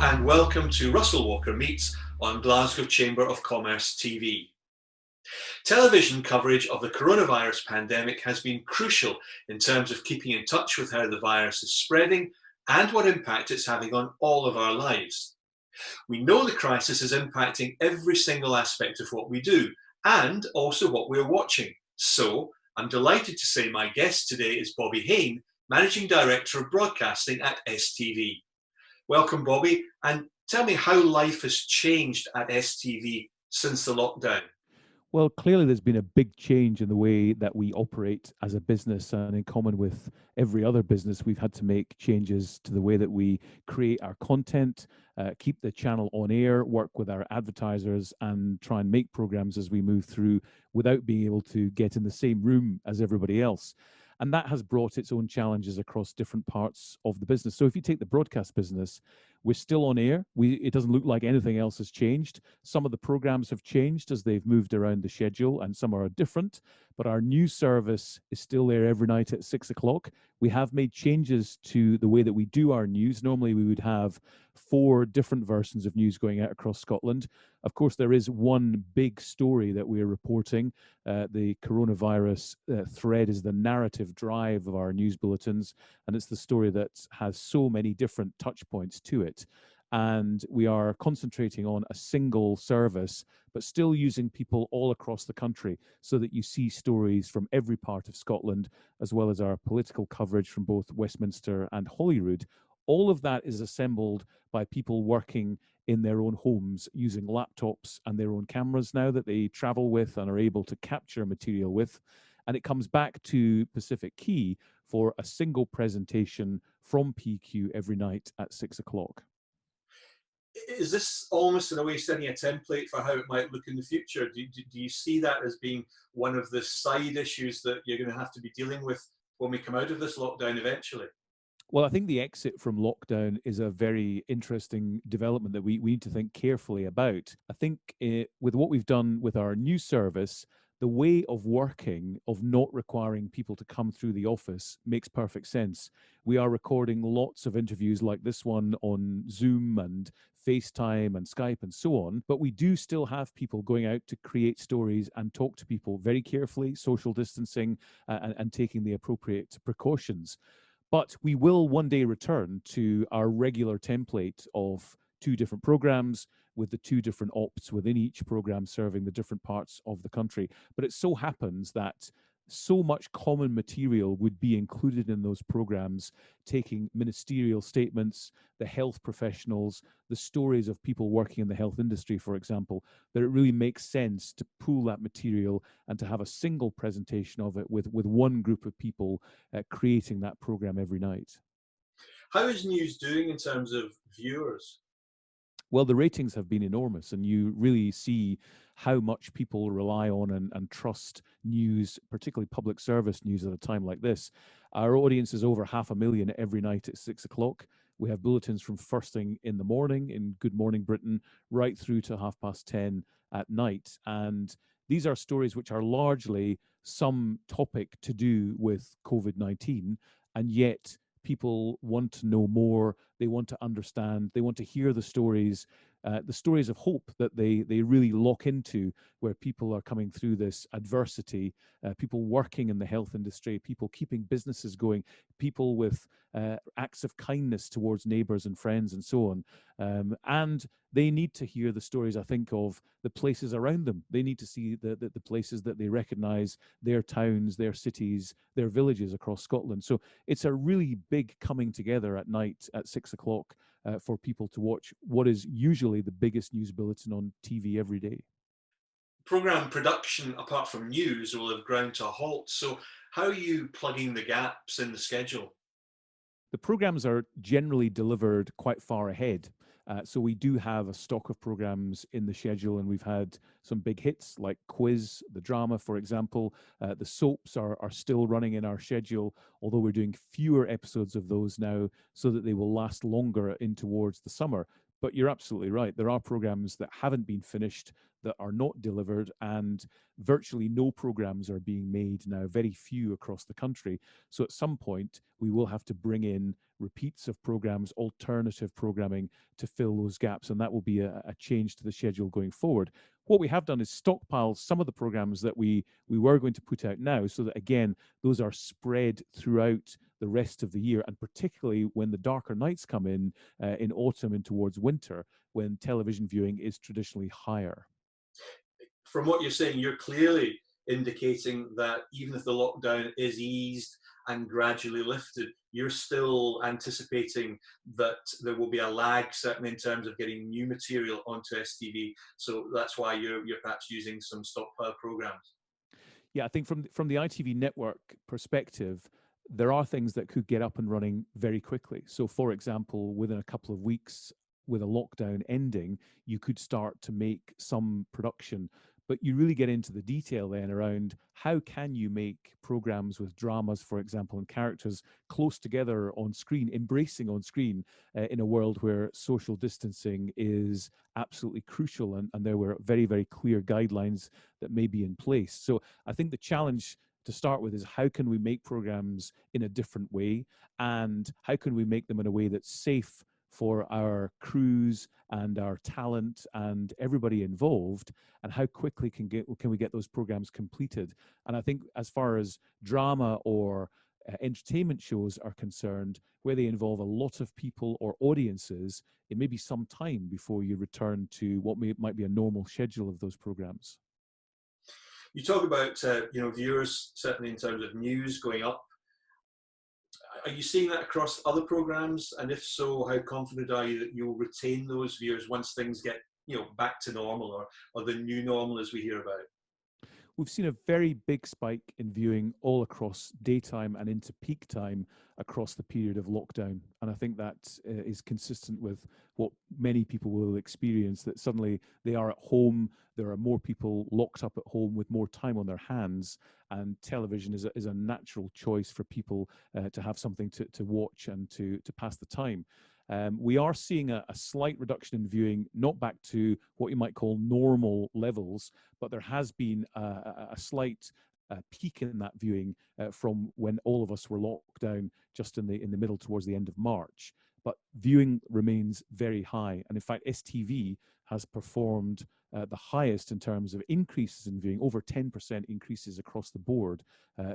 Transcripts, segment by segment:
Hello and welcome to Russell Walker Meets on Glasgow Chamber of Commerce TV. Television coverage of the coronavirus pandemic has been crucial in terms of keeping in touch with how the virus is spreading and what impact it's having on all of our lives. We know the crisis is impacting every single aspect of what we do and also what we're watching. So I'm delighted to say my guest today is Bobby Hain, Managing Director of Broadcasting at STV. Welcome, Bobby, and tell me how life has changed at STV since the lockdown. Well, clearly there's been a big change in the way that we operate as a business, and in common with every other business, we've had to make changes to the way that we create our content, keep the channel on air, work with our advertisers, and try and make programs as we move through without being able to get in the same room as everybody else. And that has brought its own challenges across different parts of the business. So if you take the broadcast business, we're still on air. It doesn't look like anything else has changed. Some of the programs have changed as they've moved around the schedule, and some are different. But our news service is still there every night at 6 o'clock. We have made changes to the way that we do our news. Normally, we would have 4 different versions of news going out across Scotland. Of course, there is one big story that we are reporting. The coronavirus thread is the narrative drive of our news bulletins, and it's the story that has so many different touch points to it. And we are concentrating on a single service, but still using people all across the country so that you see stories from every part of Scotland, as well as our political coverage from both Westminster and Holyrood. All of that is assembled by people working in their own homes using laptops and their own cameras now that they travel with and are able to capture material with. And it comes back to Pacific Quay for a single presentation from PQ every night at 6 o'clock. Is this almost in a way setting a template for how it might look in the future? Do you see that as being one of the side issues that you're going to have to be dealing with when we come out of this lockdown eventually? Well, I think the exit from lockdown is a very interesting development that we need to think carefully about. I think with what we've done with our news service, the way of working, of not requiring people to come through the office, makes perfect sense. We are recording lots of interviews like this one on Zoom and FaceTime and Skype and so on, but we do still have people going out to create stories and talk to people very carefully, social distancing, and taking the appropriate precautions. But we will one day return to our regular template of 2 different programs with the 2 different ops within each program serving the different parts of the country. But it so happens that so much common material would be included in those programs, taking ministerial statements, the health professionals, the stories of people working in the health industry, for example, that it really makes sense to pool that material and to have a single presentation of it with one group of people creating that program every night. How is news doing in terms of viewers? Well, the ratings have been enormous, and you really see how much people rely on and trust news, particularly public service news at a time like this. Our audience is over 500,000 every night at 6 o'clock. We have bulletins from first thing in the morning in Good Morning Britain right through to 10:30 at night. And these are stories which are largely some topic to do with COVID-19, and yet people want to know more, they want to understand, they want to hear the stories of hope that they really lock into, where people are coming through this adversity, people working in the health industry, people keeping businesses going, people with acts of kindness towards neighbours and friends and so on. And they need to hear the stories, I think, of the places around them. They need to see the places that they recognise, their towns, their cities, their villages across Scotland. So it's a really big coming together at night at 6 o'clock for people to watch what is usually the biggest news bulletin on TV every day. Program production, apart from news, will have ground to a halt. So, how are you plugging the gaps in the schedule? The programs are generally delivered quite far ahead. So we do have a stock of programs in the schedule, and we've had some big hits like Quiz, the drama, for example. The soaps are still running in our schedule, although we're doing fewer episodes of those now so that they will last longer in towards the summer. But you're absolutely right. There are programs that haven't been finished, that are not delivered, and virtually no programs are being made now, very few across the country. So at some point, we will have to bring in repeats of programs, alternative programming to fill those gaps. And that will be a change to the schedule going forward. What we have done is stockpile some of the programs that we were going to put out now, so that, again, those are spread throughout the rest of the year, and particularly when the darker nights come in autumn and towards winter, when television viewing is traditionally higher. From what you're saying, you're clearly indicating that even if the lockdown is eased and gradually lifted, you're still anticipating that there will be a lag, certainly in terms of getting new material onto STV. So that's why you're perhaps using some stockpile programs. Yeah, I think from the ITV network perspective, there are things that could get up and running very quickly. So, for example, within a couple of weeks, with a lockdown ending, you could start to make some production. But you really get into the detail then around how can you make programs with dramas, for example, and characters close together on screen, embracing on screen, in a world where social distancing is absolutely crucial, and there were very, very clear guidelines that may be in place. So I think the challenge to start with is how can we make programs in a different way, and how can we make them in a way that's safe for our crews and our talent and everybody involved, and how quickly can we get those programs completed. And I think as far as drama or entertainment shows are concerned, where they involve a lot of people or audiences, it may be some time before you return to what might be a normal schedule of those programs. You talk about viewers, certainly in terms of news going up. Are you seeing that across other programs? And if so, how confident are you that you'll retain those viewers once things get back to normal, or the new normal as we hear about? We've seen a very big spike in viewing all across daytime and into peak time across the period of lockdown. And I think that is consistent with what many people will experience, that suddenly they are at home, there are more people locked up at home with more time on their hands, and television is a natural choice for people to have something to watch and to pass the time. We are seeing a slight reduction in viewing, not back to what you might call normal levels, but there has been a slight peak in that viewing from when all of us were locked down just in the middle towards the end of March. But viewing remains very high, and in fact, STV has performed the highest in terms of increases in viewing, over 10% increases across the board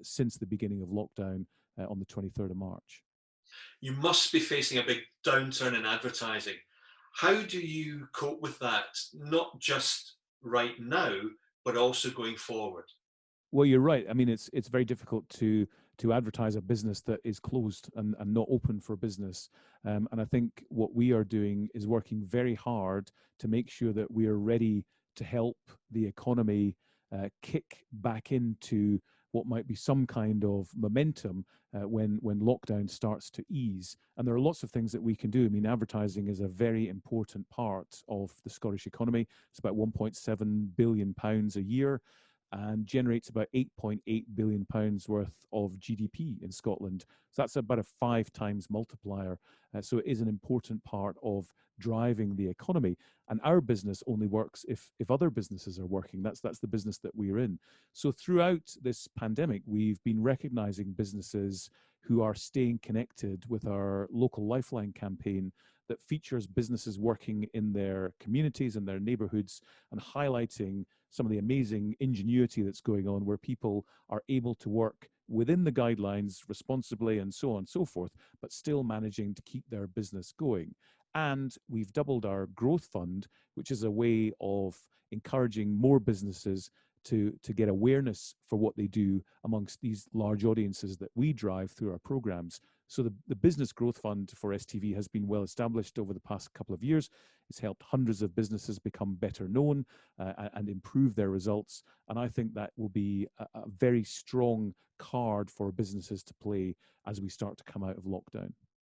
since the beginning of lockdown on the 23rd of March. You must be facing a big downturn in advertising. How do you cope with that, not just right now, but also going forward? Well, you're right. I mean, it's very difficult to advertise a business that is closed and not open for business. And I think what we are doing is working very hard to make sure that we are ready to help the economy kick back into what might be some kind of momentum when lockdown starts to ease. And there are lots of things that we can do. I mean, advertising is a very important part of the Scottish economy. It's about £1.7 billion a year, and generates about £8.8 billion worth of GDP in Scotland. So that's about a 5 times multiplier. So it is an important part of driving the economy. And our business only works if other businesses are working. That's the business that we're in. So throughout this pandemic, we've been recognizing businesses who are staying connected with our local Lifeline campaign that features businesses working in their communities and their neighborhoods, and highlighting some of the amazing ingenuity that's going on, where people are able to work within the guidelines responsibly and so on and so forth, but still managing to keep their business going. And we've doubled our growth fund, which is a way of encouraging more businesses to get awareness for what they do amongst these large audiences that we drive through our programs. So the Business Growth Fund for STV has been well established over the past couple of years. It's helped hundreds of businesses become better known and improve their results. And I think that will be a very strong card for businesses to play as we start to come out of lockdown.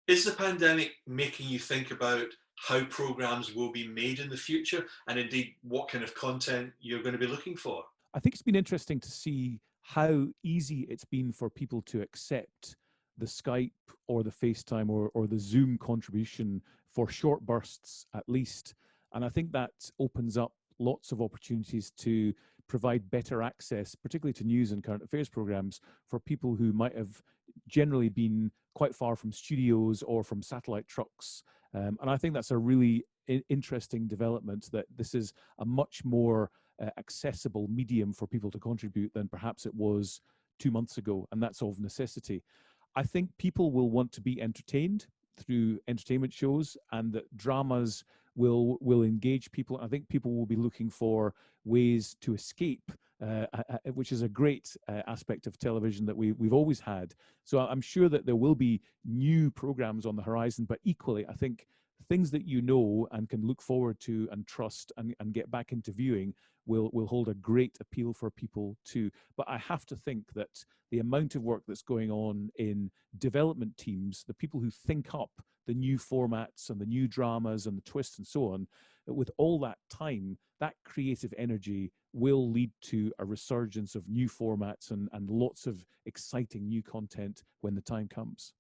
Is the pandemic making you think about how programs will be made in the future, and indeed what kind of content you're going to be looking for? I think it's been interesting to see how easy it's been for people to accept the Skype or the FaceTime or the Zoom contribution for short bursts at least. And I think that opens up lots of opportunities to provide better access, particularly to news and current affairs programs, for people who might have generally been quite far from studios or from satellite trucks. And I think that's a really interesting development, that this is a much more accessible medium for people to contribute than perhaps it was 2 months ago. And that's of necessity. I think people will want to be entertained through entertainment shows, and that dramas will engage people. I think people will be looking for ways to escape, which is a great aspect of television that we've always had. So I'm sure that there will be new programs on the horizon, but equally, I think things that you know and can look forward to and trust and get back into viewing will hold a great appeal for people too. But I have to think that the amount of work that's going on in development teams, the people who think up the new formats and the new dramas and the twists and so on, with all that time, that creative energy will lead to a resurgence of new formats and lots of exciting new content when the time comes.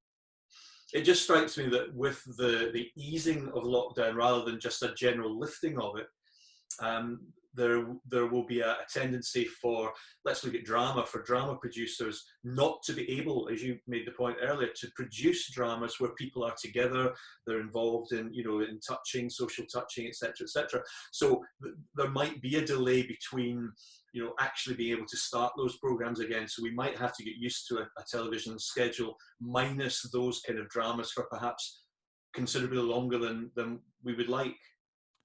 It just strikes me that with the easing of lockdown, rather than just a general lifting of it, um, there will be a tendency for, let's look at drama, for drama producers not to be able, as you made the point earlier, to produce dramas where people are together, they're involved in, in touching, social touching, etc., etc. So there might be a delay between, actually being able to start those programs again. So we might have to get used to a television schedule minus those kind of dramas for perhaps considerably longer than we would like.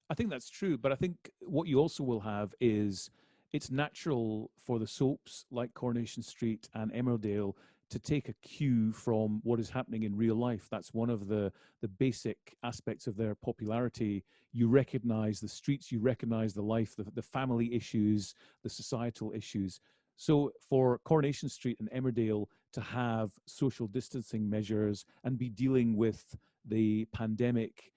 I think that's true, but I think what you also will have is it's natural for the soaps like Coronation Street and Emmerdale to take a cue from what is happening in real life. That's one of the basic aspects of their popularity. You recognize the streets, you recognize the life, the family issues, the societal issues. So for Coronation Street and Emmerdale to have social distancing measures and be dealing with the pandemic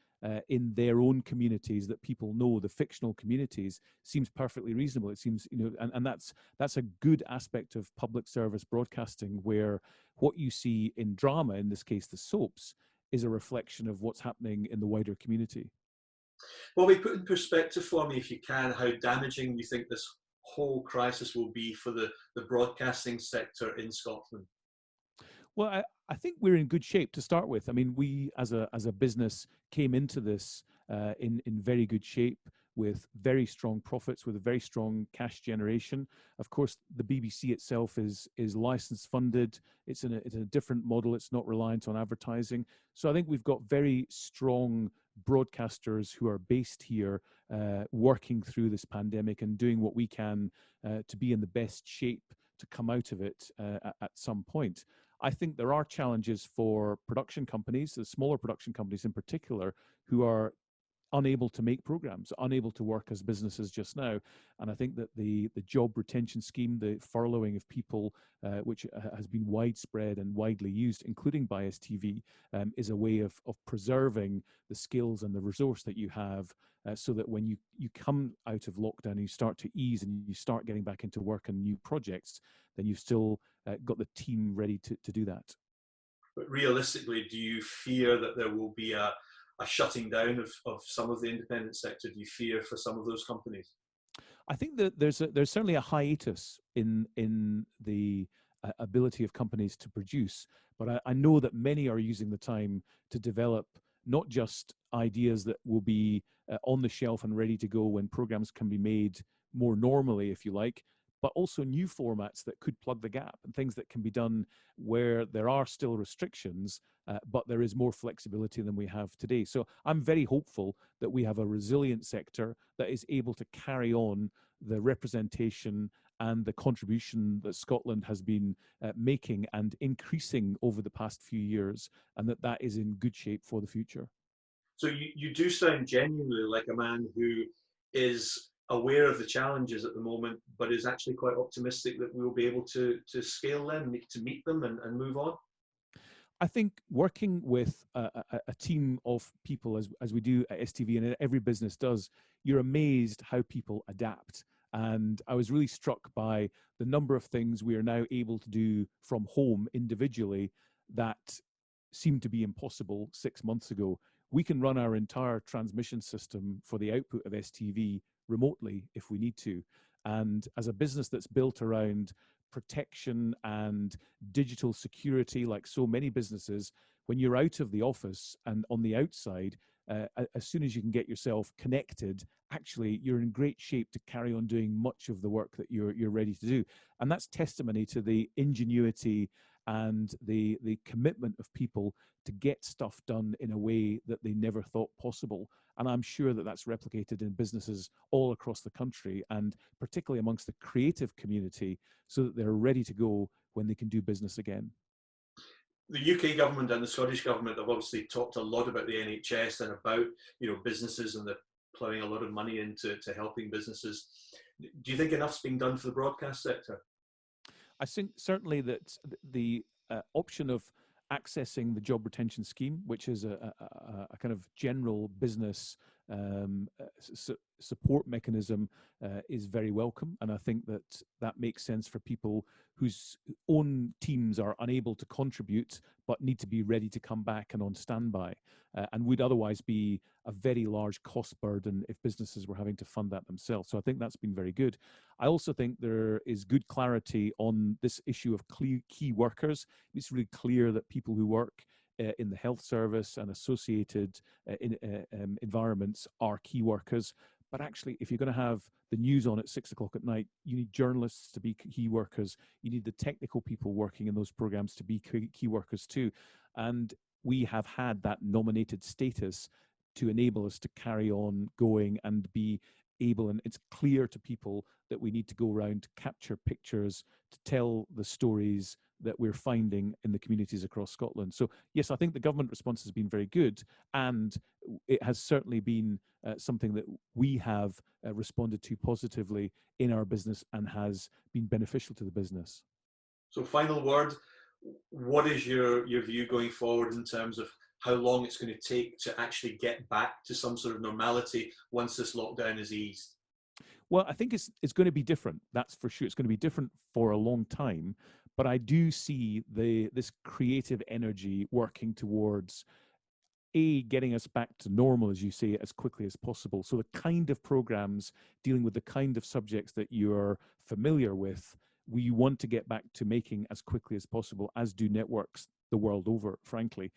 in their own communities that people know, the fictional communities, seems perfectly reasonable. It seems, and that's a good aspect of public service broadcasting, where what you see in drama, in this case the soaps, is a reflection of what's happening in the wider community. Well, we put in perspective for me, if you can, how damaging you think this whole crisis will be for the broadcasting sector in Scotland. Well, I think we're in good shape to start with. I mean, we as a business came into this in very good shape, with very strong profits, with a very strong cash generation. Of course, the BBC itself is license funded. It's in a different model. It's not reliant on advertising. So I think we've got very strong broadcasters who are based here, working through this pandemic and doing what we can to be in the best shape to come out of it at some point. I think there are challenges for production companies, the smaller production companies in particular, who are unable to make programs, unable to work as businesses just now. And I think that the job retention scheme, the furloughing of people, which has been widespread and widely used, including by STV, is a way of preserving the skills and the resource that you have, so that when you come out of lockdown and you start to ease and you start getting back into work and new projects, then you've still got the team ready to do that. But realistically, do you fear that there will be a shutting down of some of the independent sector? Do you fear for some of those companies? I think that there's certainly a hiatus in the ability of companies to produce, but I know that many are using the time to develop not just ideas that will be on the shelf and ready to go when programs can be made more normally, if you like, but also new formats that could plug the gap and things that can be done where there are still restrictions, but there is more flexibility than we have today. So I'm very hopeful that we have a resilient sector that is able to carry on the representation and the contribution that Scotland has been making and increasing over the past few years, and that is in good shape for the future. So you do sound genuinely like a man who is aware of the challenges at the moment, but is actually quite optimistic that we will be able to scale them, to meet them and move on. I think working with a team of people, as we do at STV and every business does, you're amazed how people adapt. And I was really struck by the number of things we are now able to do from home individually that seemed to be impossible 6 months ago. We can run our entire transmission system for the output of STV remotely if we need to. And as a business that's built around protection and digital security, like so many businesses, when you're out of the office and on the outside, as soon as you can get yourself connected, actually you're in great shape to carry on doing much of the work that you're ready to do. And that's testimony to the ingenuity and the commitment of people to get stuff done in a way that they never thought possible. And I'm sure that that's replicated in businesses all across the country, and particularly amongst the creative community, so that they're ready to go when they can do business again. The UK government and the Scottish government have obviously talked a lot about the NHS and about, businesses, and they're ploughing a lot of money into helping businesses. Do you think enough's being done for the broadcast sector? I think certainly that the option of accessing the job retention scheme, which is a kind of general business support mechanism, is very welcome. And I think that that makes sense for people whose own teams are unable to contribute but need to be ready to come back and on standby, and would otherwise be a very large cost burden if businesses were having to fund that themselves. So I think that's been very good. I also think there is good clarity on this issue of key workers. It's really clear that people who work in the health service and associated environments are key workers. But actually, if you're going to have the news on at 6 o'clock at night, you need journalists to be key workers. You need the technical people working in those programs to be key workers too. And we have had that nominated status to enable us to carry on going and be able, and it's clear to people that we need to go around to capture pictures, to tell the stories that we're finding in the communities across Scotland. So yes, I think the government response has been very good, and it has certainly been something that we have responded to positively in our business and has been beneficial to the business. So final word, what is your view going forward in terms of how long it's going to take to actually get back to some sort of normality once this lockdown is eased? Well, I think it's going to be different. That's for sure. It's going to be different for a long time. But I do see this creative energy working towards getting us back to normal, as you say, as quickly as possible. So the kind of programs dealing with the kind of subjects that you're familiar with, we want to get back to making as quickly as possible, as do networks the world over, frankly.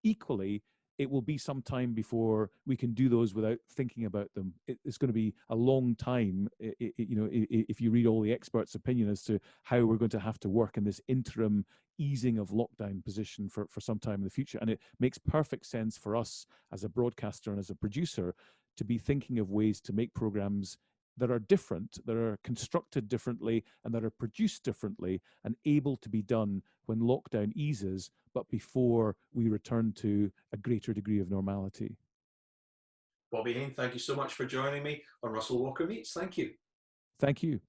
Equally, it will be some time before we can do those without thinking about them. It's going to be a long time, if you read all the experts' opinion as to how we're going to have to work in this interim easing of lockdown position for some time in the future. And it makes perfect sense for us as a broadcaster and as a producer to be thinking of ways to make programs that are different, that are constructed differently, and that are produced differently, and able to be done when lockdown eases, but before we return to a greater degree of normality. Bobby Hain, thank you so much for joining me on Russell Walker Meets. Thank you. Thank you.